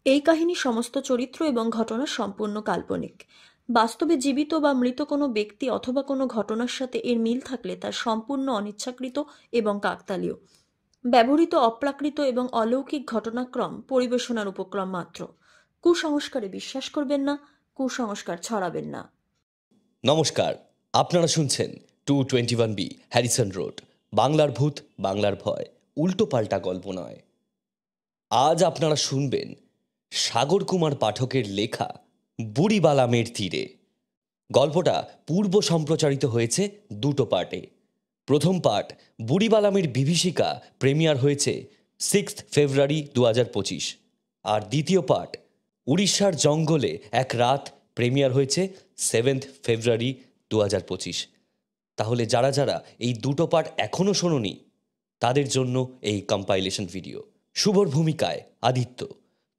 এই কাহিনীর সমস্ত চরিত্র এবং ঘটনা সম্পূর্ণ কাল্পনিক। বাস্তবে জীবিত বা মৃত কোনো ব্যক্তি অথবা কোনো ঘটনার সাথে এর মিল থাকলে তা সম্পূর্ণ অনিচ্ছাকৃত এবং কাকতালীয়। ব্যবহৃত অপ্রাকৃত এবং অলৌকিক ঘটনাক্রম পরিবেশনার উপক্রম মাত্র। কুসংস্কারে বিশ্বাস করবেন না, কুসংস্কার ছড়াবেন না। নমস্কার, আপনারা শুনছেন 221B হ্যারিসন রোড, বাংলার ভূত বাংলার ভয়, উল্টো পাল্টা গল্প নয়। আজ আপনারা শুনবেন সাগর কুমার পাঠকের লেখা বুড়িবালামের তীরে। গল্পটা পূর্ব সম্প্রচারিত হয়েছে দুটো পার্টে। প্রথম পার্ট বুড়িবালামের বিভীষিকা প্রিমিয়ার হয়েছে 6 ফেব্রুয়ারি 2025, আর দ্বিতীয় পার্ট উড়িষ্যার জঙ্গলে এক রাত প্রিমিয়ার হয়েছে 7 ফেব্রুয়ারি 2025। তাহলে যারা যারা এই দুটো পার্ট এখনও শোনোনি তাদের জন্য এই কম্পাইলেশন ভিডিও। শুভর ভূমিকায় আদিত্য,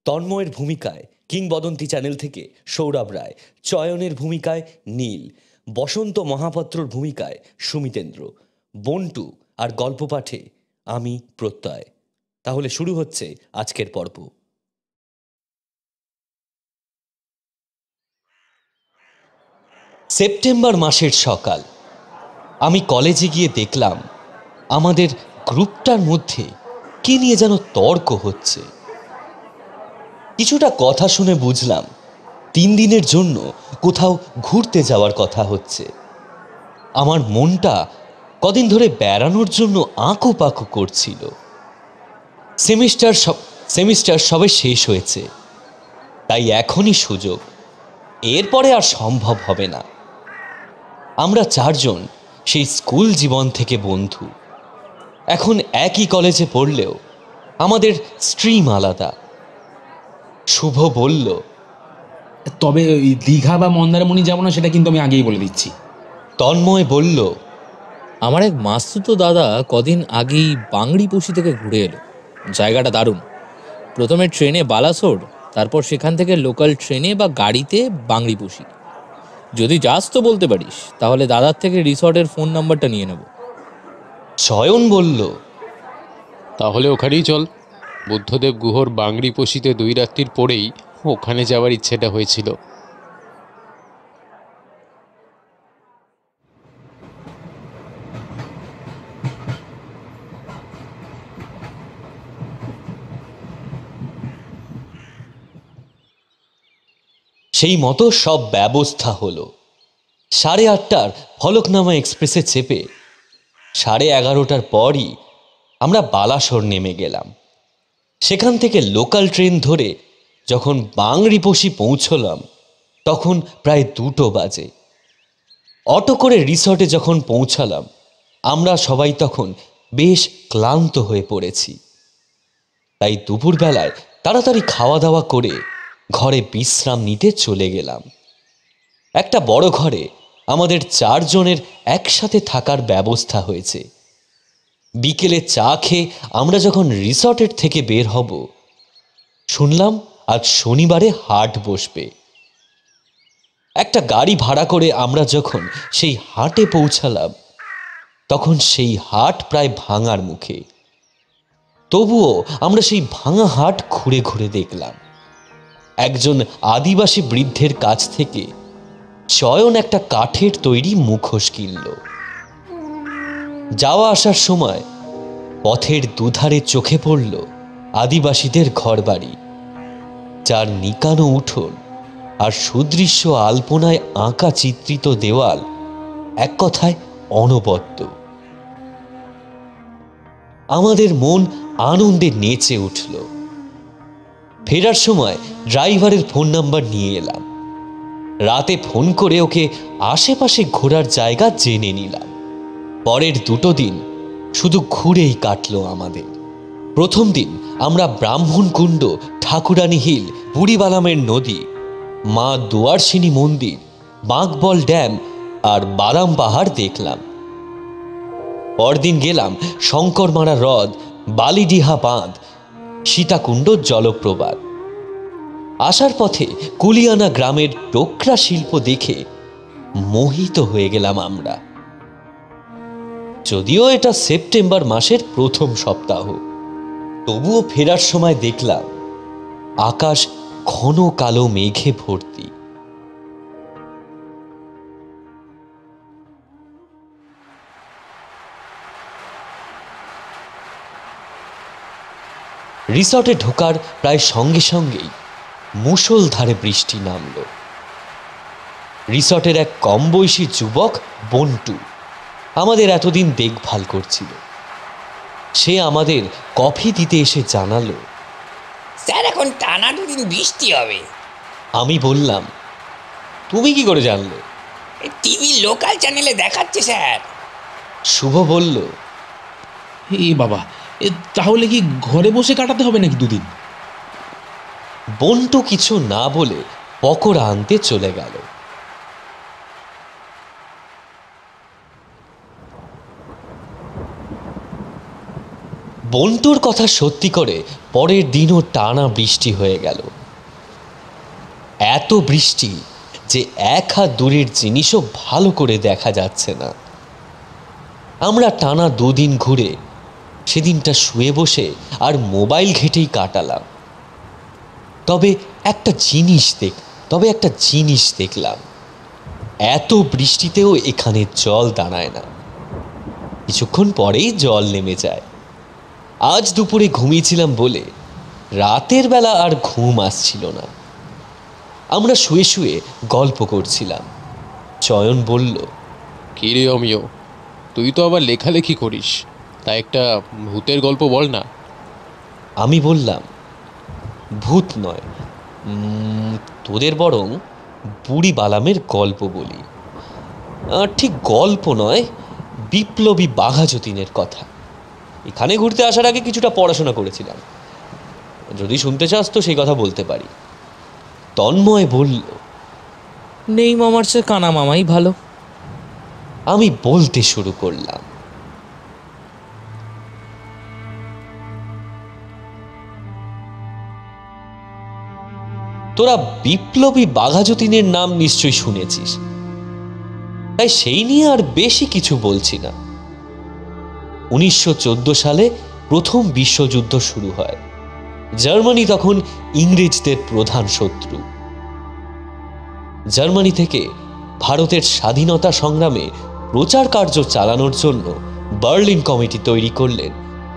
তন্ময়ের ভূমিকায় কিংবদন্তি চ্যানেল থেকে সৌরভ রায়, চয়নের ভূমিকায় নীল, বসন্ত মহাপাত্রর ভূমিকায় সুমিতেন্দ্র, বন্টু আর গল্প পাঠে আমি প্রত্যয়। তাহলে শুরু হচ্ছে আজকের পর্ব। সেপ্টেম্বর মাসের সকাল। আমি কলেজে গিয়ে দেখলাম আমাদের গ্রুপটার মধ্যে কি নিয়ে যেন তর্ক হচ্ছে। কিছুটা কথা শুনে বুঝলাম 3 দিনের জন্য কোথাও ঘুরতে যাওয়ার কথা হচ্ছে। আমার মনটা কদিন ধরে বেড়ানোর জন্য আঁকুপাকু করছিল। সেমিস্টার সবে শেষ হয়েছে, তাই এখনই সুযোগ, এরপরে আর সম্ভব হবে না। আমরা 4 জন সেই স্কুল জীবন থেকে বন্ধু। এখন একই কলেজে পড়লেও আমাদের স্ট্রিম আলাদা। শুভ বলল, তবে ওই দীঘা বা মন্দারমণি যাবো না, সেটা কিন্তু আমি আগেই বলে দিচ্ছি। তন্ময় বলল, আমার এক মাসতুতো দাদা কদিন আগেই বাংড়িপোষি থেকে ঘুরে এলো। জায়গাটা দারুণ। প্রথমে ট্রেনে বালাসোর, তারপর সেখান থেকে লোকাল ট্রেনে বা গাড়িতে বাংড়িপোষি। যদি যাস তো বলতে পারিস, তাহলে দাদার থেকে রিসর্টের ফোন নাম্বারটা নিয়ে নেব। চয়ন বলল, তাহলে ওখানেই চল। বুদ্ধদেব গুহর বাংড়িপোষিতে 2 রাত্রির পরেই ওখানে যাওয়ার ইচ্ছেটা হয়েছিল। সেই মতো সব ব্যবস্থা হলো। 8:30টার ফলকনামা এক্সপ্রেসে চেপে 11:30টার পরই আমরা বালাসোর নেমে গেলাম। সেখান থেকে লোকাল ট্রেন ধরে যখন বাংড়িপোষি পৌঁছলাম তখন প্রায় 2টো বাজে। অটো করে রিসর্টে যখন পৌঁছালাম আমরা সবাই তখন বেশ ক্লান্ত হয়ে পড়েছি। তাই দুপুরবেলায় তাড়াতাড়ি খাওয়া দাওয়া করে ঘরে বিশ্রাম নিতে চলে গেলাম। একটা বড় ঘরে আমাদের 4 জনের একসাথে থাকার ব্যবস্থা হয়েছে। বিকেলে চা খেয়ে আমরা যখন রিসর্টের থেকে বের হব শুনলাম আজ শনিবারে হাট বসবে। একটা গাড়ি ভাড়া করে আমরা যখন সেই হাটে পৌঁছালাম তখন সেই হাট প্রায় ভাঙার মুখে। তবুও আমরা সেই ভাঙা হাট ঘুরে ঘুরে দেখলাম। একজন আদিবাসী বৃদ্ধের কাছ থেকে চয়ন একটা কাঠের তৈরি মুখোশ কিনল। যাওয়া আসার সময় পথের দুধারে চোখে পড়ল আদিবাসীদের ঘরবাড়ি, যার নিকানো উঠোন আর সুদৃশ্য আলপনায় আঁকা চিত্রিত দেওয়াল এক কথায় অনবদ্য। আমাদের মন আনন্দে নেচে উঠল। ফেরার সময় ড্রাইভারের ফোন নাম্বার নিয়ে এলাম। রাতে ফোন করে ওকে আশেপাশে ঘোরার জায়গা জেনে নিলাম। পরের 2টো দিন শুধু ঘুরেই কাটলো আমাদের। প্রথম দিন আমরা ব্রাহ্মণকুণ্ড, ঠাকুরানী হিল, বুড়িবালামের নদী, মা দুয়ারসিনী মন্দির, বাঁকবল ড্যাম আর বাদাম পাহাড় দেখলাম। পরদিন গেলাম শঙ্করমারা হ্রদ, বালিডিহা বাঁধ, সীতাকুণ্ড জলপ্রপাত। আসার পথে কুলিয়ানা গ্রামের ডোকরা শিল্প দেখে মোহিত হয়ে গেলাম আমরা। যদিও এটা সেপ্টেম্বর মাসের প্রথম সপ্তাহ, তবুও ফেরার সময় দেখলাম আকাশ ঘন কালো মেঘে ভর্তি। রিসর্টে ঢোকার প্রায় সঙ্গে সঙ্গেই মুষলধারে বৃষ্টি নামল। রিসর্টের এক কম বয়সী যুবক বন্টু আমাদের এতদিন দেখভাল করছিল। সে আমাদের কফি দিতে এসে জানালো, স্যার এখন টানা 2 দিন বৃষ্টি হবে। আমি বললাম, তুমি কি করে জানলে? টিভি লোকাল চ্যানেলে দেখাচ্ছে স্যার। শুভ বলল, এ বাবা, তাহলে কি ঘরে বসে কাটাতে হবে নাকি 2 দিন? বন্টু কিছু না বলে পকোড়া আনতে চলে গেল। বন্টুর কথা সত্যি করে পরের দিনও টানা বৃষ্টি হয়ে গেল। এত বৃষ্টি যে 1 হাত দূরের জিনিসও ভালো করে দেখা যাচ্ছে না। আমরা টানা 2 দিন ঘুরে সেদিনটা শুয়ে বসে আর মোবাইল ঘেটেই কাটালাম। তবে একটা জিনিস দেখলাম, এত বৃষ্টিতেও এখানে জল দাঁড়ায় না, কিছুক্ষণ পরেই জল নেমে যায়। আজ দুপুরে ঘুমিয়েছিলাম বলে রাতের বেলা আর ঘুম আসছিল না। আমরা শুয়ে শুয়ে গল্প করছিলাম। চয়ন বলল, কি রে অমিয়, তুই তো আবার লেখালেখি করিস, তা একটা ভূতের গল্প বল না। আমি বললাম, ভূত নয়, তোদের বরং বুড়ি বালামের গল্প বলি। ঠিক গল্প নয়, বিপ্লবী বাঘা যতীনের কথা। এখানে ঘুরতে আসার আগে কিছুটা পড়াশোনা করেছিলাম, যদি শুনতে চাস তো সেই কথা বলতে পারি। তন্ময় বলল, নেই মামার চেয়ে কানা মামাই ভালো। আমি বলতে শুরু করলাম। তোরা বিপ্লবী বাঘা যতীনের নাম নিশ্চয়ই শুনেছিস, তাই সেই নিয়ে আর বেশি কিছু বলছি না। 1914 সালে প্রথম বিশ্বযুদ্ধ শুরু হয়। জার্মানি তখন ইংরেজদের প্রধান শত্রু। জার্মানি থেকে ভারতের স্বাধীনতা সংগ্রামে প্রচার কার্য চালানোর জন্য বার্লিন কমিটি তৈরি করলেন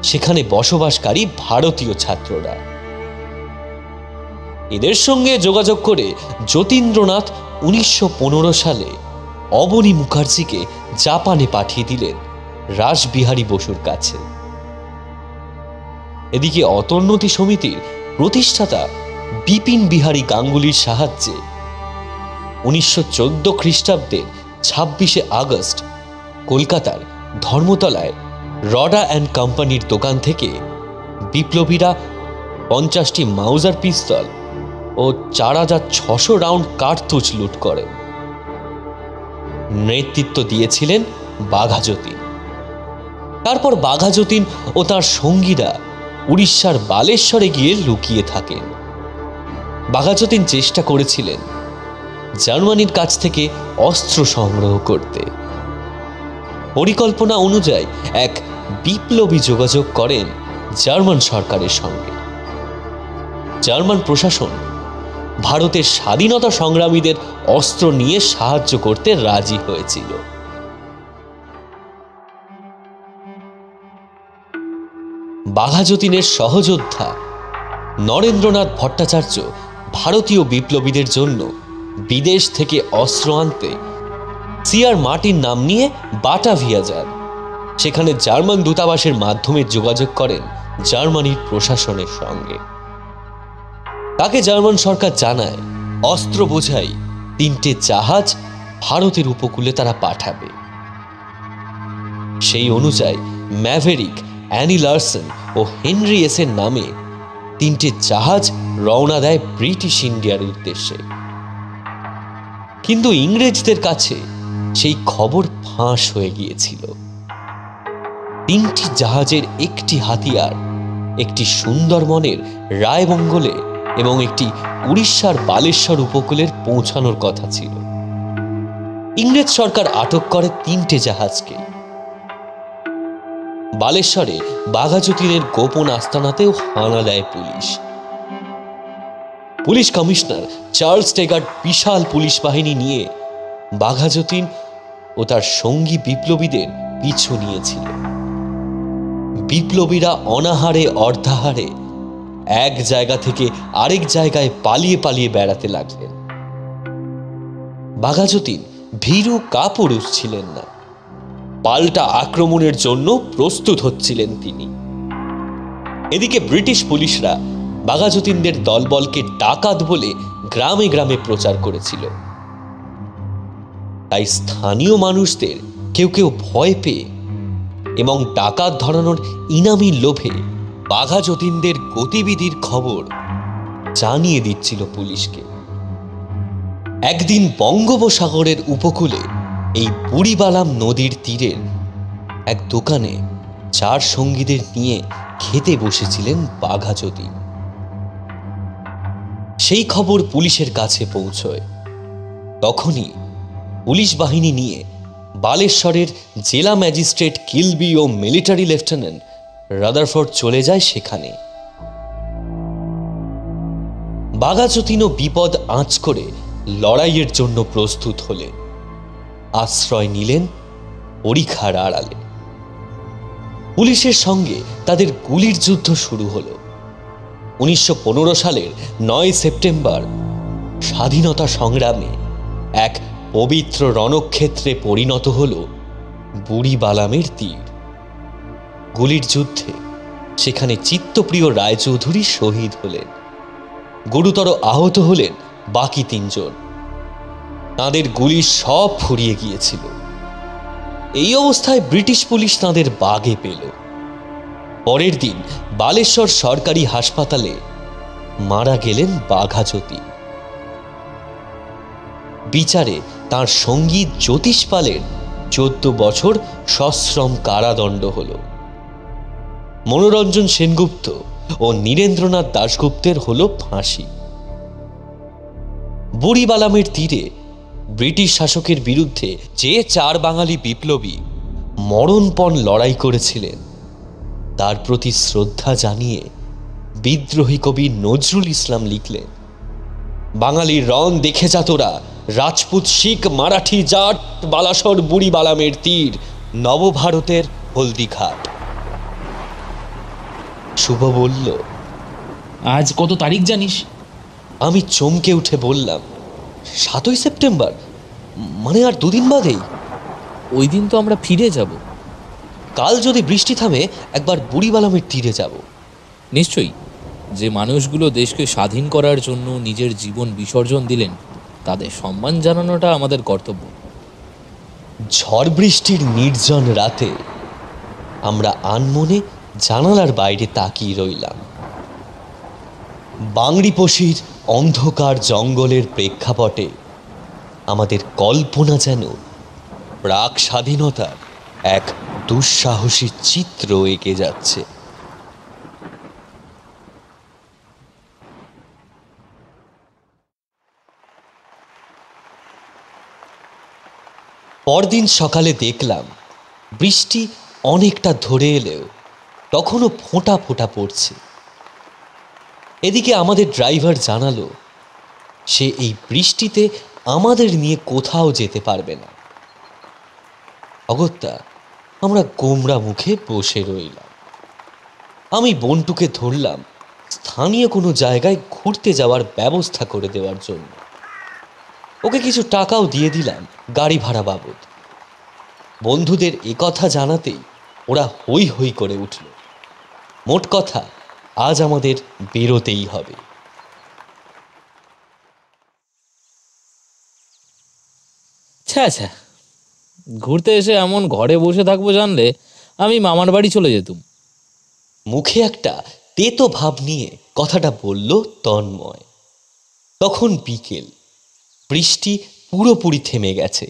সেখানে বসবাসকারী ভারতীয় ছাত্ররা। এদের সঙ্গে যোগাযোগ করে যতীন্দ্রনাথ 1915 সালে অবনী মুখার্জিকে জাপানে পাঠিয়ে দিলেন রাসবিহারী বসুর কাছে। এদিকে অতোন্নতি সমিতির প্রতিষ্ঠাতা বিপিন বিহারী গাঙ্গুলির সাহায্যে 1914 খ্রিস্টাব্দের 26শে আগস্ট কলকাতার ধর্মতলায় রডা অ্যান্ড কোম্পানির দোকান থেকে বিপ্লবীরা 50টি মাউজার পিস্তল ও 4600 রাউন্ড কার্তুজ লুট করেন। নেতৃত্ব দিয়েছিলেন বাঘা যতীন। তারপর বাঘা যতীন ও তার সঙ্গীরা উড়িষ্যার বালেশ্বরে গিয়ে লুকিয়ে থাকেন। বাঘা যতীন চেষ্টা করেছিলেন জার্মানির কাছ থেকে অস্ত্র সংগ্রহ করতে। পরিকল্পনা অনুযায়ী এক বিপ্লবী যোগাযোগ করেন জার্মান সরকারের সঙ্গে। জার্মান প্রশাসন ভারতের স্বাধীনতা সংগ্রামীদের অস্ত্র নিয়ে সাহায্য করতে রাজি হয়েছিল। বাঘা যতীনের সহযোদ্ধা নরেন্দ্রনাথ ভট্টাচার্য ভারতীয় বিপ্লবীদের জন্য বিদেশ থেকে অস্ত্র আনতে সিআর মার্টিন নাম নিয়ে বাটাভিয়া যান। সেখানে জার্মান দূতাবাসের মাধ্যমে যোগাযোগ করেন জার্মানির প্রশাসনের সঙ্গে। তাকে জার্মান সরকার জানায় অস্ত্র বোঝাই 3টে জাহাজ ভারতের উপকূলে তারা পাঠাবে। সেই অনুযায়ী ম্যাভেরিক, অ্যানি লার্সন ও হেনরি এসের নামে 3টে জাহাজ রওনা দেয় ব্রিটিশ ইন্ডিয়ার উদ্দেশ্যে। কিন্তু ইংরেজদের কাছে সেই খবর ফাঁস হয়ে গিয়েছিল। 3টি জাহাজের একটি হাতিয়ার একটি সুন্দরবনের রায়বঙ্গলে এবং একটি উড়িষ্যার বালেশ্বর উপকূলের পৌঁছানোর কথা ছিল। ইংরেজ সরকার আটক করে 3টে জাহাজকে। বালেশ্বরে বাঘা যতীনের গোপন আস্তানাতেও হানা দেয় police. Police commissioner Charles Tegart বিশাল পুলিশ বাহিনী নিয়ে বাঘাযতীন ও তার সঙ্গী বিপ্লবীদের পিছু নিয়েছিল। বিপ্লবীরা অনাহারে অর্ধাহারে এক জায়গা থেকে আরেক জায়গায় পালিয়ে পালিয়ে বেড়াতে লাগলেন। বাঘাযতীন ভীরু কাপুরুষ ছিলেন না, পাল্টা আক্রমণের জন্য প্রস্তুত হচ্ছিলেন তিনি। এদিকে ব্রিটিশ পুলিশরা বাঘাযতীনদের দলবলকে ডাকাত বলে গ্রামে গ্রামে প্রচার করেছিল। তাই স্থানীয় মানুষদের কেউ কেউ ভয় পেয়ে এবং ডাকাত ধরানোর ইনামি লোভে বাঘাযতীনদের গতিবিধির খবর জানিয়ে দিচ্ছিল পুলিশকে। একদিন বঙ্গোপসাগরের উপকূলে এই বুড়িবালাম নদীর তীরের এক দোকানে 4 সঙ্গীদের নিয়ে খেতে বসেছিলেন বাঘাযতীন। সেই খবর পুলিশের কাছে পৌঁছয়। তখনই পুলিশ বাহিনী নিয়ে বালেশ্বরের জেলা ম্যাজিস্ট্রেট কিলবি ও মিলিটারি লেফটেন্যান্ট রাদারফোর্ড চলে যায় সেখানে। বাঘাযতীনও বিপদ আঁচ করে লড়াইয়ের জন্য প্রস্তুত হলেন। আশ্রয় নিলেন পরিখার আড়ালে। পুলিশের সঙ্গে তাদের গুলির যুদ্ধ শুরু হলো। 1915 সালের 9 সেপ্টেম্বর স্বাধীনতা সংগ্রামে এক পবিত্র রণক্ষেত্রে পরিণত হল বুড়িবালামের তীর। গুলির যুদ্ধে সেখানে চিত্তপ্রিয় রায়চৌধুরী শহীদ হলেন, গুরুতর আহত হলেন বাকি 3 জন। তাঁদের গুলি সব ফুরিয়ে গিয়েছিল। এই অবস্থায় ব্রিটিশ পুলিশ তাঁদের বাগে পেল। পরের দিন বালেশ্বর সরকারি হাসপাতালে মারা গেলেন বাঘাযতীন। বিচারে তাঁর সঙ্গী জ্যোতিষ পালের 14 বছর সশ্রম কারাদণ্ড হল। মনোরঞ্জন সেনগুপ্ত ও নীরেন্দ্রনাথ দাশগুপ্তের হল ফাঁসি। বুড়িবালামের তীরে ব্রিটিশ শাসকের বিরুদ্ধে যে 4 বাঙালি বিপ্লবী মরণপণ লড়াই করেছিলেন তার প্রতি শ্রদ্ধা জানিয়ে বিদ্রোহী কবি নজরুল ইসলাম লিখলেন, বাঙালির রণ দেখে যা তোরা, রাজপুত শিখ মারাঠি জাট বালাসর বুড়িবালামের তীর, নবভারতের হলদিঘাট। শুভ বলল, আজ কত তারিখ জানিস? আমি চমকে উঠে বললাম, 7ই সেপ্টেম্বর, মানে আর 2 দিন বাদেই। ওই দিন তো আমরা ফিরে যাব। কাল যদি বৃষ্টি থামে একবার বুড়িবালামের তীরে যাব। নিশ্চয়ই। যে মানুষগুলো দেশকে স্বাধীন করার জন্য নিজের জীবন বিসর্জন দিলেন তাদের সম্মান জানানোটা আমাদের কর্তব্য। ঝড় বৃষ্টির নির্জন রাতে আমরা আনমনে জানালার বাইরে তাকিয়ে রইলাম। বাংড়িপোশির অন্ধকার জঙ্গলের প্রেক্ষাপটে আমাদের কল্পনা যেন প্রাক স্বাধীনতার এক দুঃসাহসী চিত্র এঁকে যাচ্ছে। পরদিন সকালে দেখলাম বৃষ্টি অনেকটা ধরে এলেও তখনও ফোঁটা ফোঁটা পড়ছে। এদিকে আমাদের ড্রাইভার জানালো সে এই বৃষ্টিতে আমাদের নিয়ে কোথাও যেতে পারবে না। অগত্যা আমরা গোমরা মুখে বসে রইলাম। আমি বন্টুকে ধরলাম স্থানীয় কোনো জায়গায় ঘুরতে যাওয়ার ব্যবস্থা করে দেওয়ার জন্য। ওকে কিছু টাকাও দিয়ে দিলাম গাড়ি ভাড়া বাবদ। বন্ধুদের একথা জানাতেই ওরা হই হই করে উঠল। মোট কথা, আজ আমাদের বেরোতেই হবে। আচ্ছা, ঘুরতে এসে এমন ঘরে বসে থাকবো জানলে আমি মামার বাড়ি চলে যেতুম। মুখে একটা তেতো ভাব নিয়ে কথাটা বলল তন্ময়। তখন বিকেল, বৃষ্টি পুরোপুরি থেমে গেছে।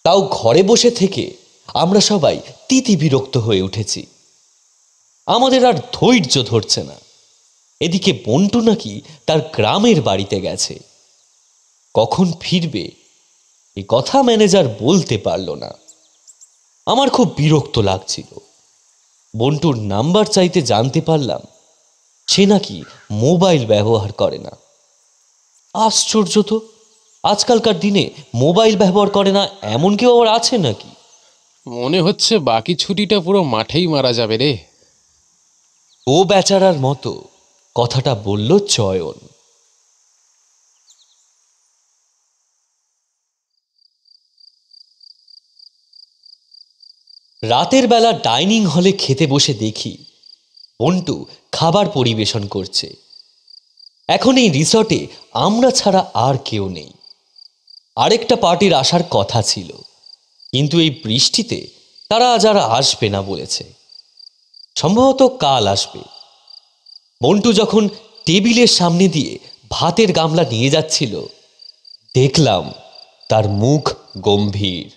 তাও ঘরে বসে থেকে আমরা সবাই তিতি বিরক্ত হয়ে উঠেছি। আমাদের আর ধৈর্য ধরছে না। এদিকে বন্টু নাকি তার গ্রামের বাড়িতে গেছে। কখন ফিরবে এ কথা ম্যানেজার বলতে পারল না। আমার খুব বিরক্ত লাগছিল। বন্টুর নাম্বার চাইতে জানতে পারলাম সে নাকি মোবাইল ব্যবহার করে না। আশ্চর্য তো, আজকালকার দিনে মোবাইল ব্যবহার করে না এমন কেউ আবার আছে নাকি? মনে হচ্ছে বাকি ছুটিটা পুরো মাঠেই মারা যাবে রে। ও বেচারার মতো কথাটা বলল চয়ন। রাতের বেলা ডাইনিং হলে খেতে বসে দেখি বন্টু খাবার পরিবেশন করছে। এখন এই রিসর্টে আমরা ছাড়া আর কেউ নেই। আরেকটা পার্টির আসার কথা ছিল, কিন্তু এই বৃষ্টিতে তারা আজ আর আসবে না বলেছে। সম্ভবত কাল আসবে। বন্টু যখন টেবিলের সামনে দিয়ে ভাতের গামলা নিয়ে যাচ্ছিল, দেখলাম তার মুখ গম্ভীর।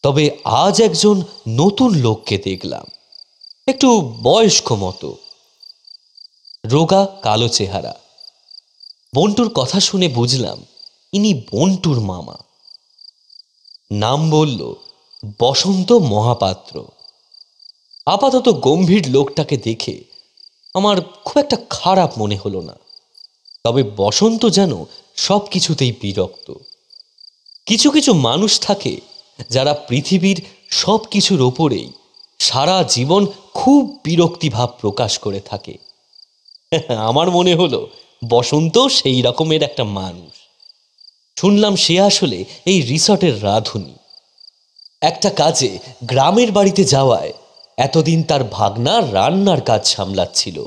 তবে আজ একজন নতুন লোককে দেখলাম, একটু বয়স্ক মতো, রোগা কালো চেহারা। বন্টুর কথা শুনে বুঝলাম ইনি বন্টুর মামা। নাম বলল বসন্ত মহাপাত্র। আপাতত গম্ভীর লোকটাকে দেখে আমার খুব একটা খারাপ মনে হলো না। তবে বসন্ত যেন সব কিছুতেই বিরক্ত। কিছু কিছু মানুষ থাকে যারা পৃথিবীর সব কিছুর ওপরেই সারা জীবন খুব বিরক্তিভাব প্রকাশ করে থাকে। আমার মনে হলো বসন্ত সেই রকমের একটা মানুষ। শুনলাম সে আসলে এই রিসর্টের রাঁধুনি। একটা কাজে গ্রামের বাড়িতে যাওয়ায় এতদিন তার ভাগনা রান্নার কাজ সামলাচ্ছিল।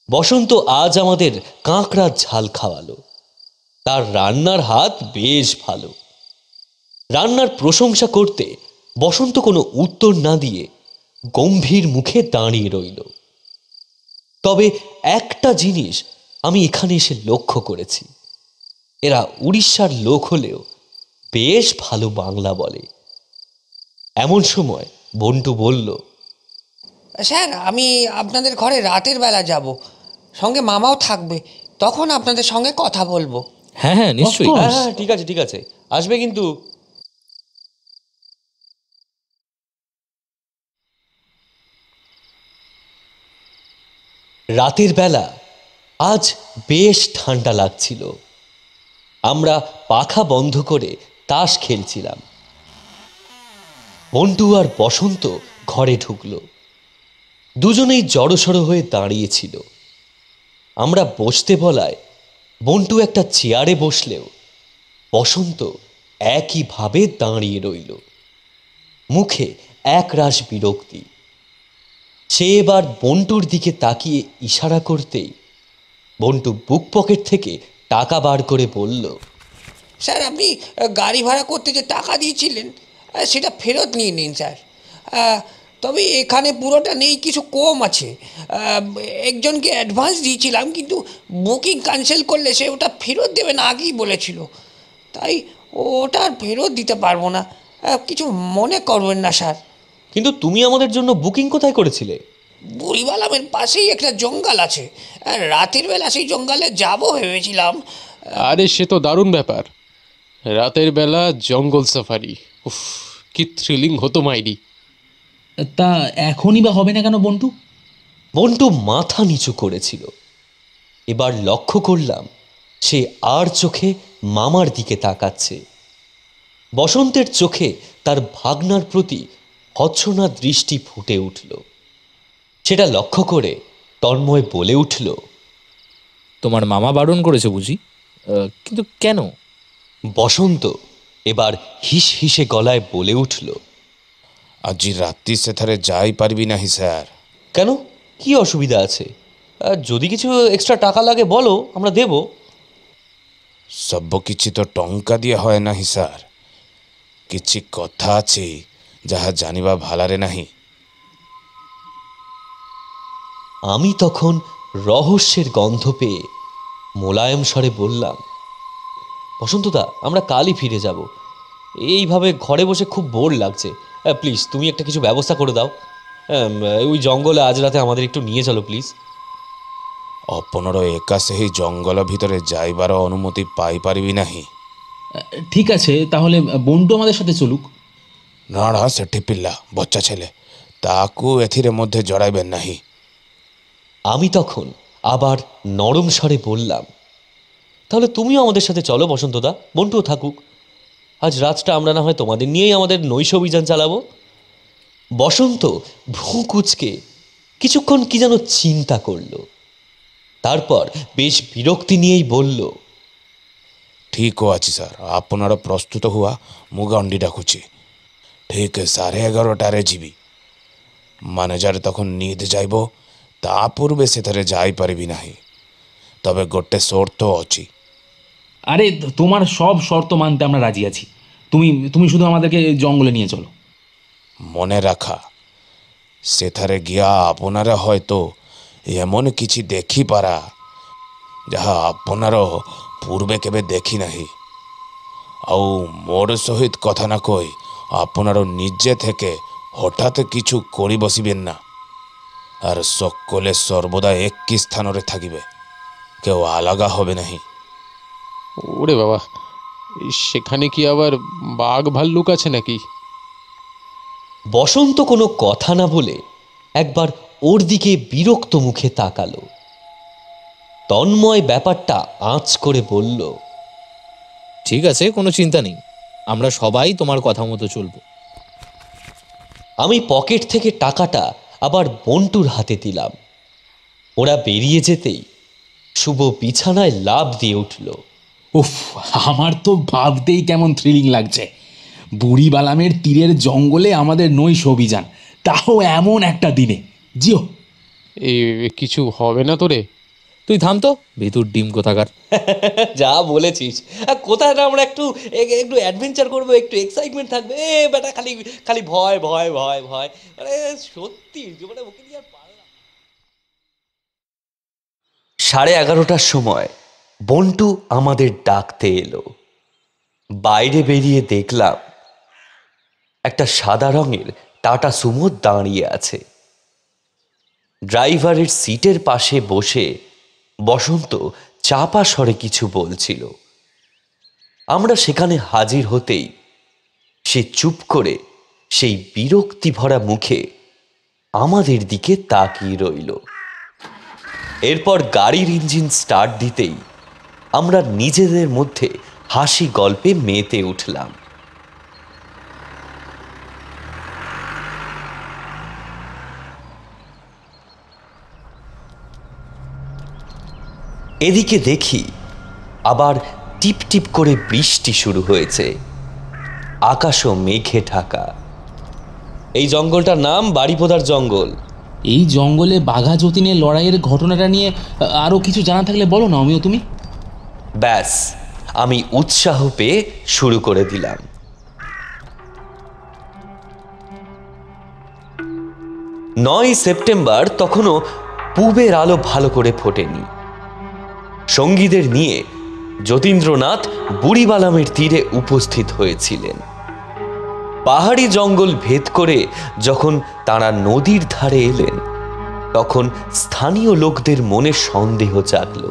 বসন্ত আজ আমাদের কাঁকড়ার ঝাল খাওয়ালো। তার রান্নার হাত বেশ ভালো। রান্নার প্রশংসা করতে বসন্ত কোনো উত্তর না দিয়ে গম্ভীর মুখে দাঁড়িয়ে রইল। তবে একটা জিনিস আমি এখানে এসে লক্ষ্য করেছি, এরা উড়িষ্যার লোক হলেও বেশ ভালো বাংলা বলে। এমন সময় বন্টু বলল, স্যার আমি আপনাদের ঘরে রাতের বেলা যাব, সঙ্গে মামাও থাকবে, তখন আপনাদের সঙ্গে কথা বলবো। হ্যাঁ হ্যাঁ নিশ্চয়ই। course. হ্যাঁ ঠিক আছে ঠিক আছে, আসবে কিন্তু। রাতের বেলা আজ বেশ ঠান্ডা লাগছিল। আমরা পাখা বন্ধ করে তাস খেলছিলাম। বন্টু আর বসন্ত ঘরে ঢুকলো। দুজনেই জড়সড় হয়ে দাঁড়িয়েছিল। আমরা বসতে বলায় বন্টু একটা চেয়ারে বসলেও বসন্ত একইভাবে দাঁড়িয়ে রইল, মুখে একরাশ বিরক্তি। সে এবার বন্টুর দিকে তাকিয়ে ইশারা করতেই বন্টু বুক পকেট থেকে টাকা বার করে বলল, স্যার আপনি গাড়ি ভাড়া করতে যে টাকা দিয়েছিলেন সেটা ফেরত নিয়ে নিন স্যার। তবে এখানে পুরোটা নেই, কিছু কম আছে। একজনকে অ্যাডভান্স দিয়েছিলাম, কিন্তু বুকিং ক্যান্সেল করলে সে ওটা ফেরত দেবে না আগেই বলেছিল, তাই ওটা আর ফেরত দিতে পারবো না। কিছু মনে করবেন না স্যার। কিন্তু তুমি আমাদের জন্য বুকিং কোথায় করেছিলে? বুড়িবালামের পাশেই একটা জঙ্গল আছে, রাতের বেলা সেই জঙ্গলে যাবো ভেবেছিলাম। আরে সে তো দারুণ ব্যাপার, রাতের বেলা জঙ্গল সাফারি, উফ কি থ্রিলিং হতো মাইরি। তা এখনই বা হবে না কেন বন্টু? বন্টু মাথা নিচু করেছিল। এবার লক্ষ্য করলাম সে আর চোখে মামার দিকে তাকাচ্ছে। বসন্তের চোখে তার ভাগনার প্রতি ভৎসনা দৃষ্টি ফুটে উঠল। সেটা লক্ষ্য করে তন্ময় বলে উঠল, তোমার মামা বারণ করেছে বুঝি? কিন্তু কেন? বসন্ত এবার হিস হিসে গলায় বলে উঠল, আজি রাত্রি সেথারে যাই পারবি নাহি স্যার। কেন, কি অসুবিধা আছে? যদি কিছু এক্সট্রা টাকা লাগে বলো, আমরা দেব। সব কিছু তো টঙ্কা দিয়ে হয় নাহি স্যার, কিছু কথা আছে যাহা জানিবা ভালারে নাহি। আমি তখন রহস্যের গন্ধ পেয়ে মোলায়েম স্বরে বললাম, বসন্তদা আমরা কালই ফিরে যাব। এইভাবে ঘরে বসে খুব বোর লাগছে। প্লিজ তুমি একটা কিছু ব্যবস্থা করে দাও। ওই জঙ্গলে আজ রাতে আমাদের একটু নিয়ে চলো প্লিজ। অপনর একা সেই জঙ্গল ভিতরে যাইবার অনুমতি পাই পারিবি নাহি। ঠিক আছে, তাহলে বন্টু আমাদের সাথে চলুক। না না সেটি পিল্লা বচ্চা ছেলে, তাকু এথিরে মধ্যে জড়াইবেন নাহি। আমি তখন আবার নরম স্বরে বললাম, তাহলে তুমিও আমাদের সাথে চলো বসন্তদা, বন্টুও থাকুক। আজ রাতটা আমরা না হয় তোমাদের নিয়েই আমাদের নৈশ অভিযান চালাবো। বসন্ত ভ্রু কুঁচকে কিছুক্ষণ কি যেন চিন্তা করলো, তারপর বেশ বিরক্তি নিয়েই বলল, ঠিক আছে স্যার, আপনারা প্রস্তুত হুয়া, ମୁଁ ଗଣ୍ଡି ଡାକୁଛି। ঠিক 11:30ରେ ଯିବି। ମ୍ୟାନେଜର তখন নিদ যাইব, ତା ପୂର୍ବେ ସେଥିରେ ଯାଇପାରିବି ନାହିଁ। তবে ଗୋଟେ ସର୍ତ୍ତ ଅଛି। আরে তোমার সব শর্ত মানতে আমরা রাজি আছি, তুমি তুমি শুধু আমাদেরকে জঙ্গলে নিয়ে চলো। মনে রাখা, সেথারে গিয়া আপনারা হয়তো এমন কিছু ଦେଖିପାରା ଯାହା আপনার পূর্বে কেবে দেখি নাহি। ଆଉ মোর সহিত কথা না কই আপনার নিজে থেকে হঠাৎ কিছু করি বসিবেন না। আর সকলে সর্বদা একই স্থানরে থাকিবে, কেউ আলাদা হবে নাহি। ওরে বাবা, সেখানে কি আবার বাঘ ভাল্লুক আছে নাকি? বসন্ত কোনো কথা না বলে একবার ওর দিকে বিরক্ত মুখে তাকালো। তন্ময় ব্যাপারটা আঁচ করে বলল, ঠিক আছে, কোনো চিন্তা নেই, আমরা সবাই তোমার কথা মতো চলবো। আমি পকেট থেকে টাকাটা আবার বন্টুর হাতে দিলাম। ওরা বেরিয়ে যেতেই শুভ বিছানায় লাফ দিয়ে উঠল। উফ, আমার তো ভাবতেই কেমন থ্রিলিং লাগছে। বুড়ি বালামের তীরের জঙ্গলে আমাদের নৈশ অভিযান, তাও এমন একটা দিনে। জিও, কিছু হবে না তোরে? তুই থাম তো, ভিতর ডিম কোথাকার। যা বলেছিস, কোথায় না আমরা একটু একটু অ্যাডভেঞ্চার করবো, একটু এক্সাইটমেন্ট থাকবে। বেটা খালি খালি ভয় ভয় ভয় ভয়, মানে সত্যি মানে ওকে নিয়ে আর পারলাম। 11:30টার সময় বন্টু আমাদের ডাকতে এলো। বাইরে বেরিয়ে দেখলাম একটা সাদা রঙের টাটা সুমো দাঁড়িয়ে আছে। ড্রাইভারের সিটের পাশে বসে বসন্ত চাপা স্বরে কিছু বলছিল। আমরা সেখানে হাজির হতেই সে চুপ করে সেই বিরক্তি ভরা মুখে আমাদের দিকে তাকিয়ে রইল। এরপর গাড়ির ইঞ্জিন স্টার্ট দিতেই আমরা নিজেদের মধ্যে হাসি গল্পে মেতে উঠলাম। এদিকে দেখি আবার টিপ টিপ করে বৃষ্টি শুরু হয়েছে, আকাশও মেঘে ঢাকা। এই জঙ্গলটার নাম বাড়িপোদার জঙ্গল। এই জঙ্গলে বাঘা যতীনের লড়াইয়ের ঘটনাটা নিয়ে আরও কিছু জানা থাকলে বলো না, অমিয় তুমি। ব্যাস, আমি উৎসাহ পেয়ে শুরু করে দিলাম। 9 সেপ্টেম্বর তখনও পূবের আলো ভালো করে ফোটেনি। সঙ্গীদের নিয়ে যতীন্দ্রনাথ বুড়িবালামের তীরে উপস্থিত হয়েছিলেন। পাহাড়ি জঙ্গল ভেদ করে যখন তাঁরা নদীর ধারে এলেন, তখন স্থানীয় লোকদের মনে সন্দেহ জাগল।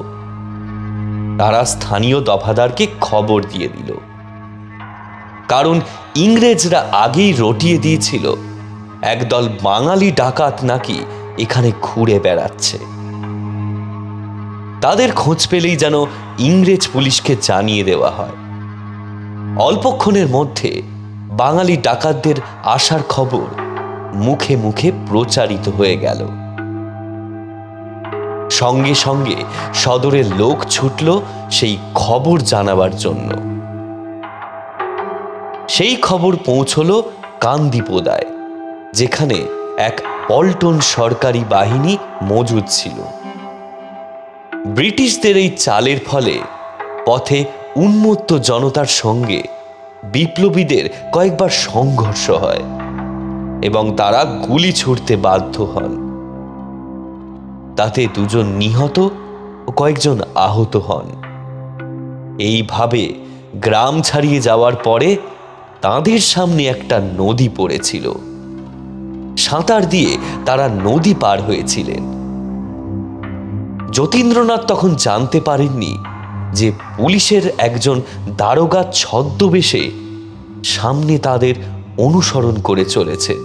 তারা স্থানীয় দফাদারকে খবর দিয়ে দিল, কারণ ইংরেজরা আগেই রটিয়ে দিয়েছিল একদল বাঙালি ডাকাত নাকি এখানে ঘুরে বেড়াচ্ছে। তাদের খোঁজ পেলেই যেন ইংরেজ পুলিশকে জানিয়ে দেওয়া হয়। অল্পক্ষণের মধ্যে বাঙালি ডাকাতদের আসার খবর মুখে মুখে প্রচারিত হয়ে গেল। সঙ্গে সঙ্গে সদরের লোক ছুটল সেই খবর জানাবার জন্য। সেই খবর পৌঁছল কান্দিপোদায়, যেখানে এক পল্টন সরকারি বাহিনী মজুদ ছিল। ব্রিটিশদের এই চালের ফলে পথে উন্মত্ত জনতার সঙ্গে বিপ্লবীদের কয়েকবার সংঘর্ষ হয় এবং তারা গুলি ছুড়তে বাধ্য হন। তাতে 2 জন নিহত ও কয়েকজন আহত হন। এইভাবে গ্রাম ছাড়িয়ে যাওয়ার পরে তাদের সামনে একটা নদী পড়েছিল। সাঁতার দিয়ে তারা নদী পার হয়েছিলেন। যতীন্দ্রনাথ তখন জানতে পারেননি যে পুলিশের একজন দারোগা ছদ্মবেশে সামনে তাদের অনুসরণ করে চলেছেন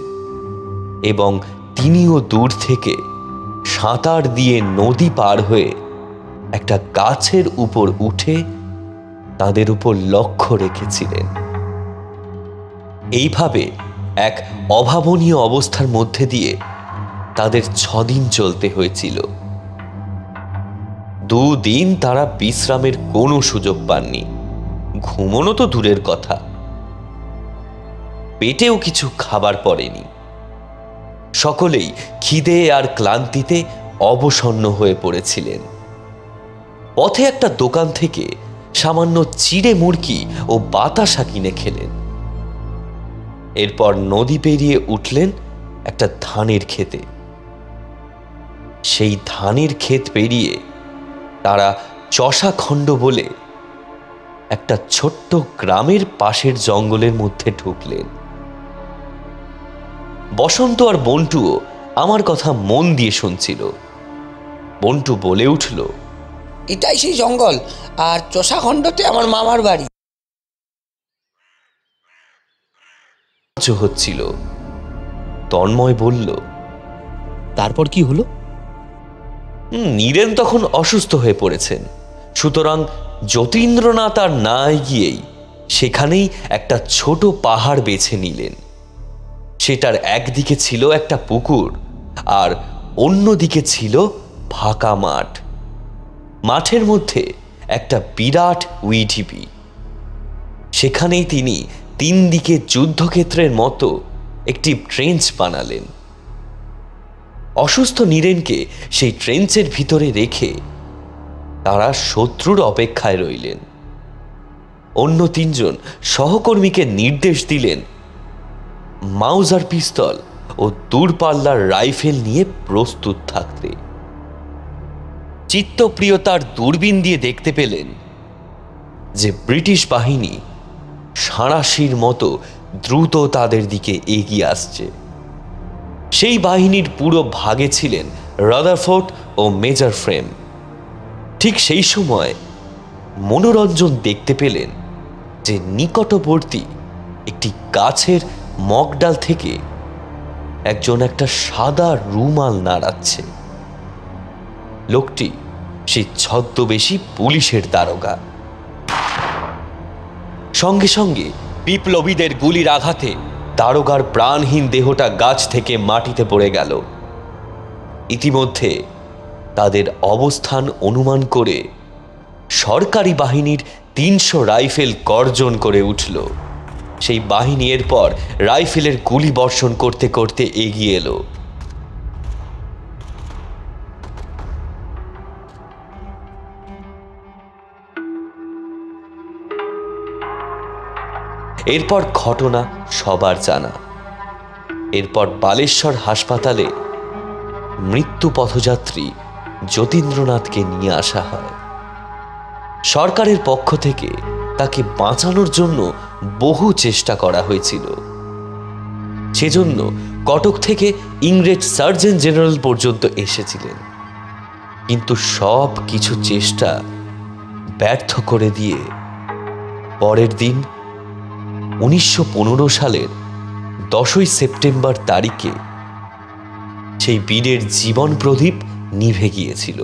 এবং তিনিও দূর থেকে সাঁতার দিয়ে নদী পার হয়ে একটা গাছের উপর উঠে তাদের উপর লক্ষ্য রেখেছিলেন। এইভাবে এক অভাবনীয় অবস্থার মধ্যে দিয়ে তাদের 6 দিন চলতে হয়েছিল। 2 দিন তারা বিশ্রামের কোনো সুযোগ পাননি, ঘুমোনো তো দূরের কথা, পেটেও কিছু খাবার পড়েনি। সকলেই খিদে আর ক্লান্তিতে অবসন্ন হয়ে পড়েছিলেন। পথে একটা দোকান থেকে সামান্য চিড়ে মুড়কি ও বাতাসা কিনে খেলেন। এরপর নদী পেরিয়ে উঠলেন একটা ধানের ক্ষেতে। সেই ধানের ক্ষেত পেরিয়ে তারা চষাখণ্ড বলে একটা ছোট্ট গ্রামের পাশের জঙ্গলের মধ্যে ঢুকলেন। বসন্ত আর বন্টুও আমার কথা মন দিয়ে শুনছিল। বন্টু বলে উঠল, এটাই সেই জঙ্গল, আর চষাখণ্ডতে আমার মামার বাড়ি। হচ্ছিল। তন্ময় বলল, তারপর কি হলো? নীরেন তখন অসুস্থ হয়ে পড়েছেন, সুতরাং যতীন্দ্রনাথ আর না এগিয়েই সেখানেই একটা ছোট পাহাড় বেছে নিলেন। সেটার একদিকে ছিল একটা পুকুর আর অন্যদিকে ছিল ফাঁকা মাঠ। মাঠের মধ্যে একটা বিরাট উইঢিপি। সেখানেই তিনি 3 দিকে যুদ্ধক্ষেত্রের মতো একটি ট্রেঞ্চ বানালেন। অসুস্থ নীরেনকে সেই ট্রেঞ্চের ভিতরে রেখে তারা শত্রুর অপেক্ষায় রইলেন। অন্য 3 জন সহকর্মীকে নির্দেশ দিলেন মাউজার পিস্তল ও দূরপাল্লার রাইফেল নিয়ে প্রস্তুত থাকতে। চিত্তপ্রিয়তার দূরবীন দিয়ে দেখতে পেলেন যে ব্রিটিশ বাহিনী সাঁড়াশির মতো দ্রুত তাদের দিকে এগিয়ে আসছে। সেই বাহিনীর পুরো ভাগে ছিলেন রাদারফোর্ড ও মেজর ফ্রেম। ঠিক সেই সময় মনোরঞ্জন দেখতে পেলেন যে নিকটবর্তী একটি গাছের মগডাল থেকে একজন একটা সাদা রুমাল নাড়াচ্ছে। লোকটি সেই ছদ্মবেশী পুলিশের দারোগা। সঙ্গে সঙ্গে বিপ্লবীদের গুলির আঘাতে দারোগার প্রাণহীন দেহটা গাছ থেকে মাটিতে পড়ে গেল। ইতিমধ্যে তাদের অবস্থান অনুমান করে সরকারি বাহিনীর 300 রাইফেল গর্জন করে উঠল। সেই বাহিনী এরপর রাইফেলের গুলি বর্ষণ করতে করতে এগিয়ে এলো। এরপর ঘটনা সবার জানা। এরপর বালেশ্বর হাসপাতালে মৃত্যু পথযাত্রী যতীন্দ্রনাথকে নিয়ে আসা হয়। সরকারের পক্ষ থেকে তাকে বাঁচানোর জন্য বহু চেষ্টা করা হয়েছিল। সেজন্য কটক থেকে ইংরেজ সার্জন জেনারেল পর্যন্ত এসেছিলেন, কিন্তু সব কিছু চেষ্টা ব্যর্থ করে দিয়ে পরের দিন 1915 সালের 10ই সেপ্টেম্বর তারিখে সেই বীরের জীবন প্রদীপ নিভে গিয়েছিল।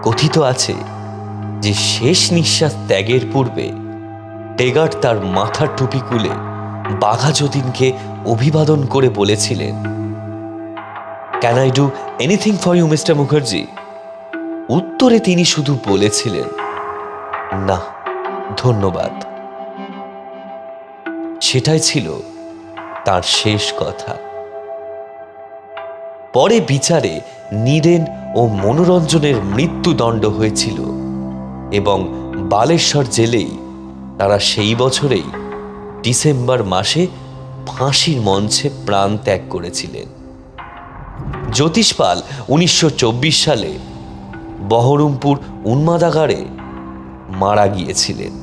কথিত আছে যে শেষ নিঃশ্বাস ত্যাগের পূর্বে টেগার তার মাথার টুপি খুলে বাঘা যতীনকে অভিবাদন করে বলেছিলেন, can I do anything for you mister Mukherjee? উত্তরে তিনি শুধু বলেছিলেন, না ধন্যবাদ। সেটাই ছিল তার শেষ কথা। পরে বিচারে নীরেন ও মনোরঞ্জনের মৃত্যুদণ্ড হয়েছিল এবং বালেশ্বর জেলেই তারা সেই বছরেই ডিসেম্বর মাসে ফাঁসির মঞ্চে প্রাণ ত্যাগ করেছিলেন। জ্যোতিষ পাল 1924 সালে বহরমপুর উন্মাদাগারে মারা গিয়েছিলেন।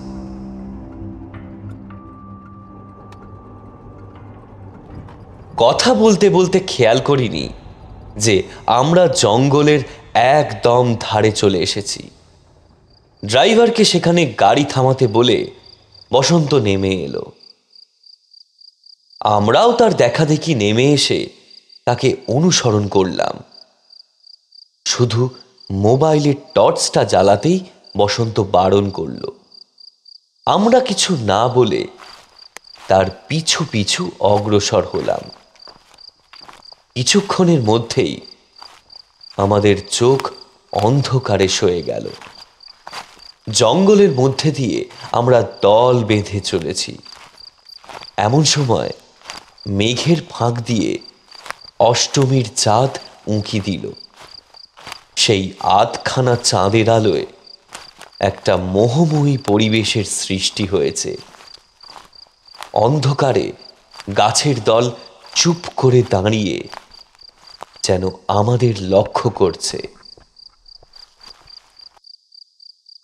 কথা বলতে বলতে খেয়াল করিনি যে আমরা জঙ্গলের একদম ধারে চলে এসেছি। ড্রাইভারকে সেখানে গাড়ি থামাতে বলে বসন্ত নেমে এলো। আমরাও তার দেখা দেখি নেমে এসে তাকে অনুসরণ করলাম। শুধু মোবাইলের টর্চটা জ্বালাতেই বসন্ত বারণ করল। আমরা কিছু না বলে তার পিছু পিছু অগ্রসর হলাম। কিছুক্ষণের মধ্যেই আমাদের চোখ অন্ধকারে সয়ে গেল। জঙ্গলের মধ্যে দিয়ে আমরা দল বেঁধে চলেছি। এমন সময় মেঘের ফাঁক দিয়ে অষ্টমীর চাঁদ উঁকি দিল। সেই আধখানা চাঁদের আলোয় একটা মোহময়ী পরিবেশের সৃষ্টি হয়েছে। অন্ধকারে গাছের দল চুপ করে দাঁড়িয়ে যেন আমাদের লক্ষ্য করছে।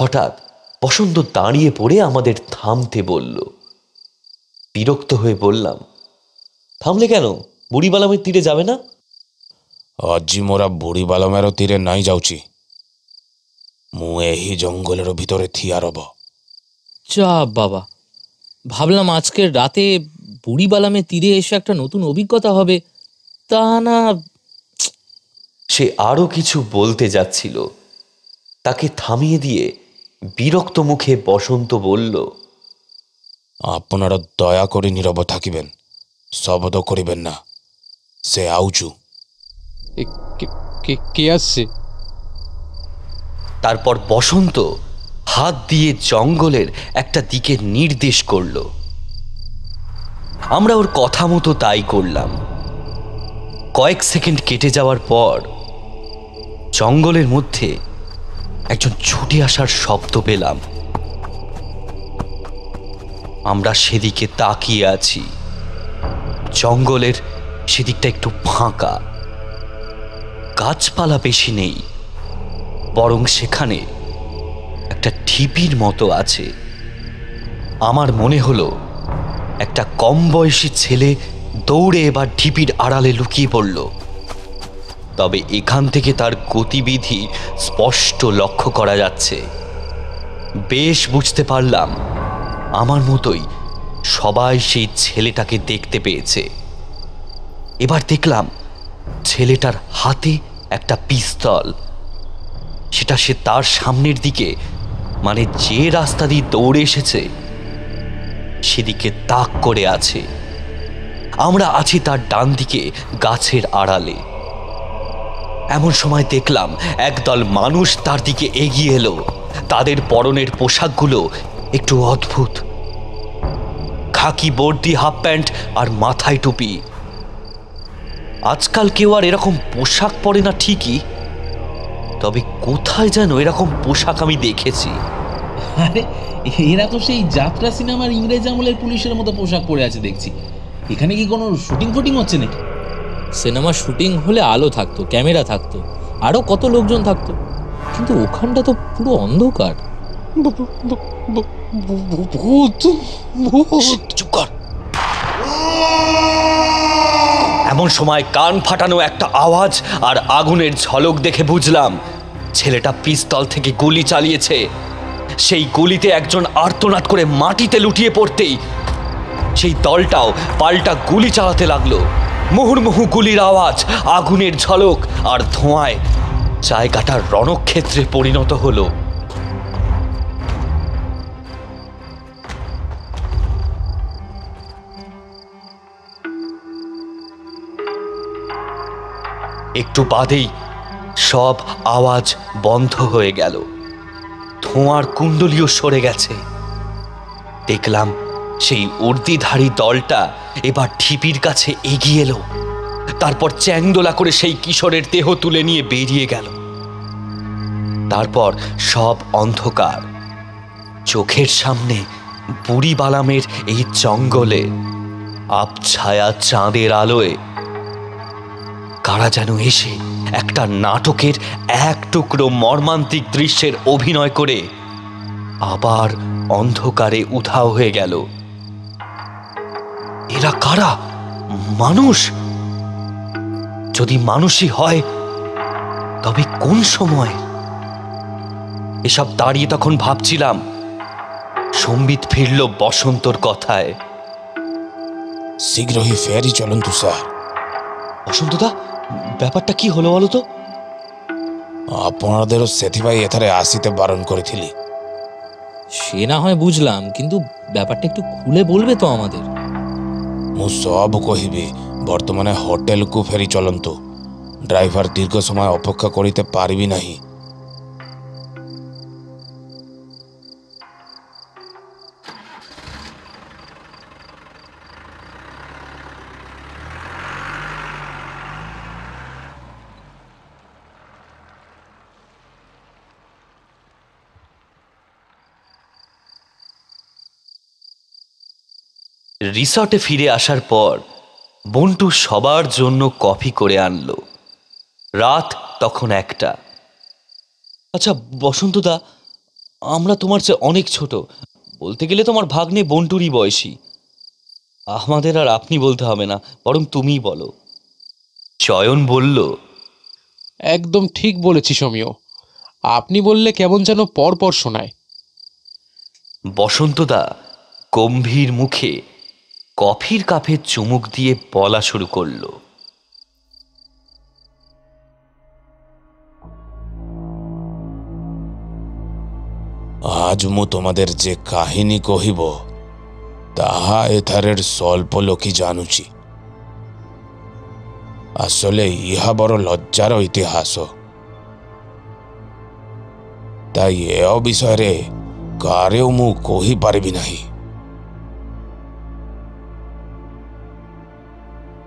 হঠাৎ বসন্ত দাঁড়িয়ে পড়ে আমাদের থামতে বলল। বিরক্ত হয়ে বললাম, থামলে কেন? বুড়িবালামের তীরে যাবে না? ଆଜି ମୋରା ବୁଢ଼ୀ ବାଲମେର ତୀରେ ନାଇଁ ଯାଉଛି। ମୁଁ ଏହି ଜଙ୍ଗଲର ଭିତରେ ଠିଆ ରବ। যা বাবা, ভাবলাম আজকের রাতে বুড়িবালামের তীরে এসে একটা নতুন অভিজ্ঞতা হবে, তা না। সে আরো কিছু বলতে যাচ্ছিল, তাকে থামিয়ে দিয়ে বিরক্ত মুখে বসন্ত বলল, আপনারা দয়া করে নীরব থাকিবেন, শব্দ করিবেন না। সে আউচু। কে আসছে? তারপর বসন্ত হাত দিয়ে জঙ্গলের একটা দিকে নির্দেশ করল। আমরা ওর কথা মতো তাই করলাম। কয়েক সেকেন্ড কেটে যাওয়ার পর জঙ্গলের মধ্যে একজন ছুটে আসার শব্দ পেলাম। আমরা সেদিকে তাকিয়ে আছি। জঙ্গলের সেদিকটা একটু ফাঁকা, গাছপালা বেশি নেই, বরং সেখানে একটা ঢিপির মতো আছে। আমার মনে হলো একটা কম বয়সী ছেলে দৌড়ে এবার ঢিপির আড়ালে লুকিয়ে পড়ল। তবে এখান থেকে তার গতিবিধি স্পষ্ট লক্ষ্য করা যাচ্ছে। বেশ বুঝতে পারলাম আমার মতোই সবাই সেই ছেলেটাকে দেখতে পেয়েছে। এবার দেখলাম ছেলেটার হাতে একটা পিস্তল। সেটা সে তার সামনের দিকে, মানে যে রাস্তা দিয়ে দৌড়ে এসেছে সেদিকে তাক করে আছে। আমরা আছি তার ডান দিকে গাছের আড়ালে। এমন সময় দেখলাম একদল মানুষ তার দিকে এগিয়ে এলো। তাদের পরনের পোশাকগুলো একটু অদ্ভুত, খাকি বর্দি হাফ প্যান্ট আর মাথায় টুপি। আজকাল কেউ আর এরকম পোশাক পরে না ঠিকই, তবে কোথায় যেন এরকম পোশাক আমি দেখেছি। আরে এরা তো সেই যাত্রা সিনেমার ইংরেজ আমলের পুলিশের মতো পোশাক পরে আছে দেখছি। এখানে কি কোনো শুটিং ফুটিং হচ্ছে নাকি? সিনেমা শুটিং হলে আলো থাকতো, ক্যামেরা থাকতো, আরো কত লোকজন থাকতো, কিন্তু ওখানটা তো পুরো অন্ধকার। চুপ কর। এমন সময় কান ফাটানো একটা আওয়াজ আর আগুনের ঝলক দেখে বুঝলাম ছেলেটা পিস্তল থেকে গুলি চালিয়েছে। সেই গুলিতে একজন আর্তনাদ করে মাটিতে লুটিয়ে পড়তেই সেই দলটাও পাল্টা গুলি চালাতে লাগলো। মুহুর্মুহু গুলির আওয়াজ, আগুনের ঝলক আর ধোঁয়ায় জায়গাটা রণক্ষেত্রে পরিণত হলো। একটু বাদেই সব আওয়াজ বন্ধ হয়ে গেল। ধোঁয়ার কুণ্ডলীও সরে গেছে। দেখলাম সেই উর্দিধারী দলটা এবার ঢিপির কাছে এগিয়ে এলো। তারপর চ্যাংদোলা করে সেই কিশোরের দেহ তুলে নিয়ে বেরিয়ে গেল। তারপর সব অন্ধকার। চোখের সামনে বুড়িবালামের এই জঙ্গলে আবছায়া চাঁদের আলোয় কারা যেন এসে একটা নাটকের এক টুকরো মর্মান্তিক দৃশ্যের অভিনয় করে আবার অন্ধকারে উধাও হয়ে গেল। এরা কারা? মানুষ? যদি মানুষই হয় তবে কোন সময়? এসব দাঁড়িয়ে তখন ভাবছিলাম, সম্বিত ফিরল বসন্তর কথায়। শীঘ্রই ফেরি চলন্তু স্যার। বসন্তদা, ব্যাপারটা কি হলো বলো তো? ଆପଣଦେরও ସେଥିପାଇଁ ଏଠାରେ ଆସିତେ ବାରଣ କରିଥିଲି। সে না হয় বুঝলাম, কিন্তু ব্যাপারটা একটু খুলে বলবে তো আমাদের? ମୁଁ ସବୁ କହିବି। ବର୍ତ୍ତମାନ ହୋଟେଲକୁ ଫେରି ଚଲନ୍ତୁ। ଡ୍ରାଇଭର ଦୀର୍ଘ ସମୟ ଅପେକ୍ଷା କରିତେ ପାରିବି ନାହିଁ। রিসর্টে ফিরে আসার পর বন্টু সবার জন্য কফি করে আনলো। রাত তখন 1টা। আচ্ছা বসন্তদা, আমরা তোমার চেয়ে অনেক ছোট। বলতে গেলে তোমার ভাগ্নে বন্টুরই বয়সী। আমাদের আর আপনি বলতে হবে না, বরং তুমিই বলো। চয়ন বলল, একদম ঠিক বলেছি সমীয়। আপনি বললে কেমন যেন পরপর শোনায়। বসন্তদা গম্ভীর মুখে কফির কাপে চুমুক দিয়ে বলা শুরু করলো। আজ ମୁଁ তোমাদের যে কাহিনী কহিব তাহা এথারের স্বল্প লোকই জানুছি। আসলে ইহা বড় লজ্জার ইতিহাস। তাই এ বিষୟରେ କାରେও ମୁଁ କହିପାରିବି ନାହିଁ।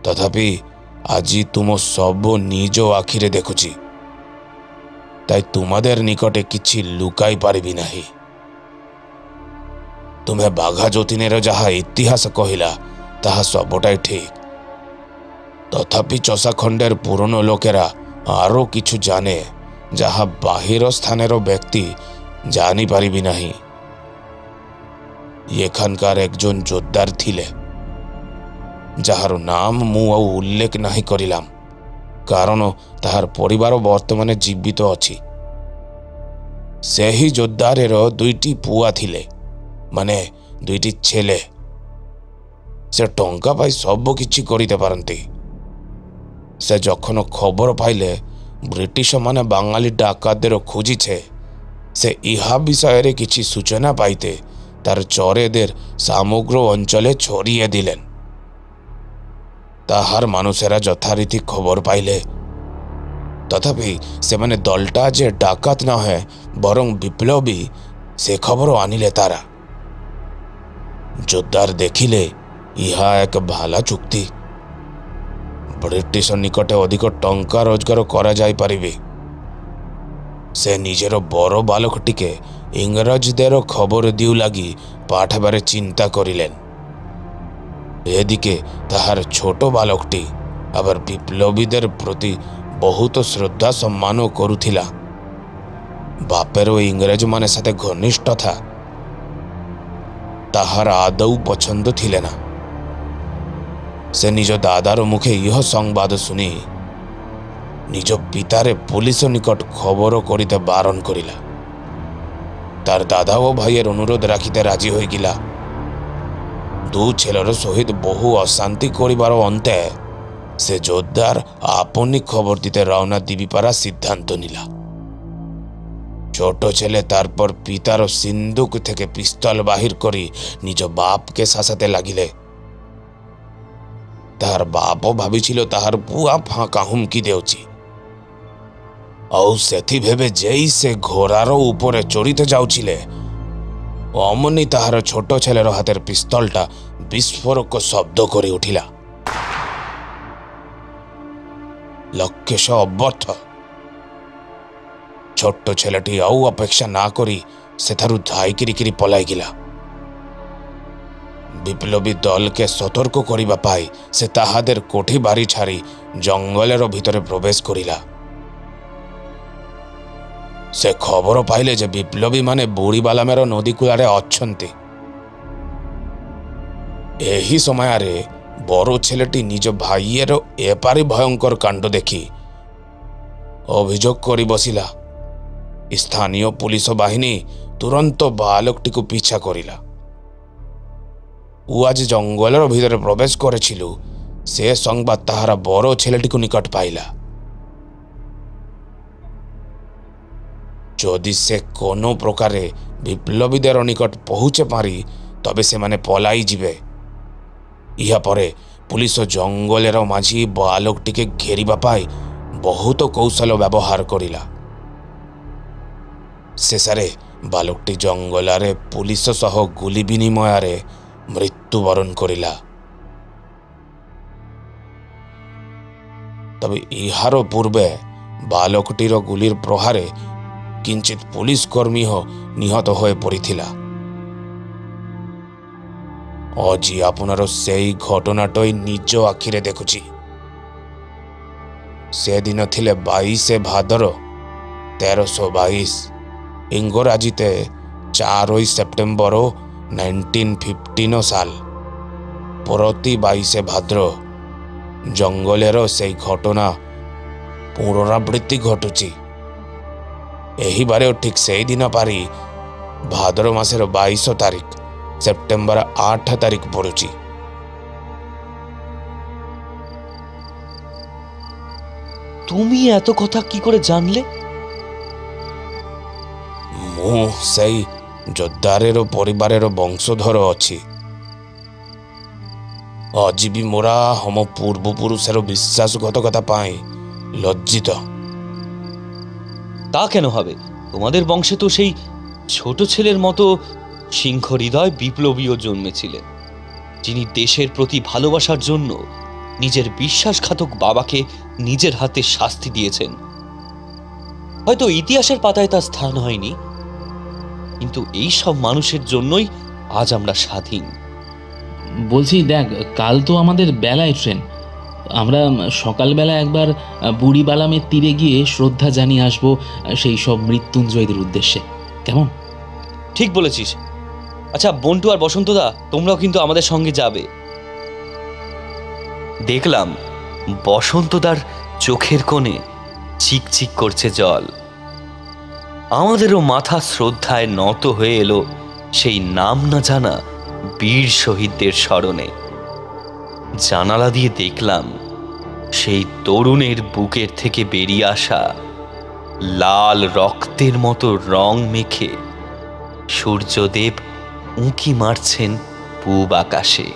ତଥାପି ଆଜି ତୁମ ସବୁ ନିଜ ଆଖିରେ ଦେଖୁଛି। তাই তোমাদের নিকটে କିଛି লুকাই পারিবি ନାହିଁ। ତୁମେ ବାଘା ଯତୀନର ଯାହା ଇତିହାସ କହିଲା ତାହା ସବୁଟାই ঠিক। তথাপি চষা খণ্ডের পুরনো লোকেরা আরও কিছু জানে যাহা বাহির স্থানের ব্যক্তি জানিপারিবি ନାହିଁ। এখানকার একজন যোদ্ধার থিলে, যাহার নাম ମୁଁ ଆଉ উল্লেখ ନାହିଁ କରିলাম, କାରଣ ତାହାର ପରିବାର ବର୍ତ୍ତମାନ ଜୀବିତ ଅଛି। ସେହି ଯୋଦ୍ଧାର 2ଟି ପୁଆ ଥିଲେ, ମାନେ 2ଟି ছেলে। ସେ ଟଙ୍କା ପାଇ ସବୁ କିଛି କରିତେ ପାରନ୍ତି। ସେ যখন খবর পাইলে ব্রিটিশ মানে বাঙালি ডাকাতদের খুঁজিছে, সে ইহা বিষয়ে কিছু সূচনা পাইতে তার চরেদের সমগ্র অঞ্চলে ছড়িয়ে দিলেন। তাহার মানুষেরা যথারীতি খবর পাইলে। তথাপি সেমানে দলটা যে ডাকাত নহে বরং বিপ্লবী, সে খবর আনিলে তারা। যোদ্ধার দেখিলে ইহা এক ভালা চুক্তি। ব্রিটিশ নিকটে অধিক টঙ্কা রোজগার করা যাই পারিবে। সে নিজের বড় বালকটিকে ইংরেজদের খবর দিউ লাগি পাঠাবারে চিন্তা করিলেন। এদিকে তাহার ছোট বালকটি আবার বিপ্লবীদের প্রতি বহুত শ্রদ্ধা সম্মানও করুথিলা। বাপেরও ইংরেজ মানে সাথে ঘনিষ্ঠতা তাহার আদৌ পছন্দ থিলে না। সে নিজ দাদার মুখে ইহ সংবাদ শুনি নিজ পিতারে পুলিশ নিকট খবর করিতে বারণ করিলা। তার দাদা ও ভাইয়ের অনুরোধ রাখিতে রাজি হয়ে গিলা। দু ছেলের সহিত বহু অশান্তি করিবার অন্তে সে যোদ্ধার আপনি খবর দিতে রওনা দিবিপারা সিদ্ধান্ত নিলা। ছোট ছেলে তারপর পিতার সিন্দুক থেকে পিস্তল বাহির করি নিজ বাপকে শাসাতে লাগিলে। তাহার বাপও ভাবিছিল তাহার পুয়া ফাঁকা হুমকি দেউছি। ଆଉ ସେଥି ଭେବେ ଯେଇ ସେ ଘୋଡ଼ାର ଉପରେ ଚଢ଼ିତେ ଯାଉଥିଲେ, ଅମନି ତାହାର ଛୋଟ ছেলের হাতের পিস্তলটা বিস্ফোরক শব্দ করে উঠিলা। লক্ষ্যশ অব্যর্থ। ছোট্ট ছেলেটি ଆଉ অপেক্ষা না করি সেথারু ধাইকিরিকিরি পলাই গিলা। বিপ্লবী দলকে সতর্ক করিবা পাই সে তাহাদের কোঠি বাড়ি ছাড়ি জঙ্গলের ভিতরে প্রবেশ করিলা। সে খবর পাইলে যে বিপ্লবী মানে বুড়িবালামের নদী কূলারে অছন্তি। ଏହି ସମୟରେ ବড় ছেলেটি নিজ ভাইয়ের এপারি ভয়ঙ্কর কাণ্ড দেখি অভিযোগ করে বসিলা। স্থানীয় পুলিশ বাহিনী তুরন্ত বালকটিকে পিছা করিলা। ও আজ জঙ্গলের ভিতরে প্রবেশ করেছিল সে সংবাদ তাহারা বড় ছেলেটিকে নিকট পাইলা। যদি সে কোনো প্রকারে বিপ্লবীদের নিকট পৌঁছে পারি তবে সেমানে পলাই ଯିବେ। ইহা পরে পুলিশ জঙ্গলের মাঝি বালকটিকে ঘেরিবা পাই ବହୁତ କୌଶଳ ବ୍ୟବହାର କରିଲା। ଶେଷରେ ବାଲକଟି ଜଙ୍ଗଲରେ ପୁଲିସ ସହ ଗୁଲି ବିନିମୟରେ ମୃତ୍ୟୁବରଣ କରିଲା। তবে ইহার পূর্বে বালকটির গুলির প্রহারে কিঞ্চিত পুলিশ কর্মী নিহত হয়ে পড়িছিলা। আজি আপনার সেই ঘটনাটাই নিজ আখিরে দেখুছি। সেদিন থিলে 22 ভাদ্র 1322, ইংরাজিতে 4 সেপ্টেম্বর 1915 সাল। প্রতি 22 ভাদ্র জঙ্গলের সেই ঘটনা পুনরাবৃত্তি ঘটুছি। এহিবারেও ঠিক সেই দিন পারি ভাদ্র মাসের 22 তারিখ সেপ্টেম্বর 8 তারিখ পড়ুছি। তুমি এত কথা কি করে জানলে? ମୁଁ ସେଇ ଯୋଦ୍ଧାରେର ପରିବାରର ବଂଶଧର ଅଛି। ଆଜି ବି ମୋରା ଆମ ପୂର୍ବପୁରୁଷର বিশ্বাসঘাতকতা ପାଇଁ লজ্জিত। তা কেন হবে? তোমাদের বংশে তো সেই ছোট ছেলের মতো সিংহ হৃদয় বিপ্লবীও জন্মেছিলেন, যিনি দেশের প্রতি ভালোবাসার জন্য নিজের বিশ্বাসঘাতক বাবাকে নিজের হাতে শাস্তি দিয়েছেন। হয়তো ইতিহাসের পাতায় তার স্থান হয়নি, কিন্তু এই সব মানুষের জন্যই আজ আমরা স্বাধীন। বলছি দেখ, কাল তো আমাদের বেলায় ট্রেন। আমরা সকালবেলা একবার বুড়ি বালামের তীরে গিয়ে শ্রদ্ধা জানিয়ে আসবো সেই সব মৃত্যুঞ্জয়দের উদ্দেশ্যে, কেমন? ঠিক বলেছিস। আচ্ছা বন্টু আর বসন্তদা, তোমরাও কিন্তু আমাদের সঙ্গে যাবে। দেখলাম বসন্তদার চোখের কোণে চিকচিক করছে জল। আমাদেরও মাথা শ্রদ্ধায় নত হয়ে এলো সেই নাম না জানা বীর শহীদদের স্মরণে। জানালা দিয়ে দেখলাম সেই তরুণের বুকের থেকে বেরিয়ে আসা লাল রক্তের মতো রং মেখে সূর্যদেব উঁকি মারছেন পূব আকাশে।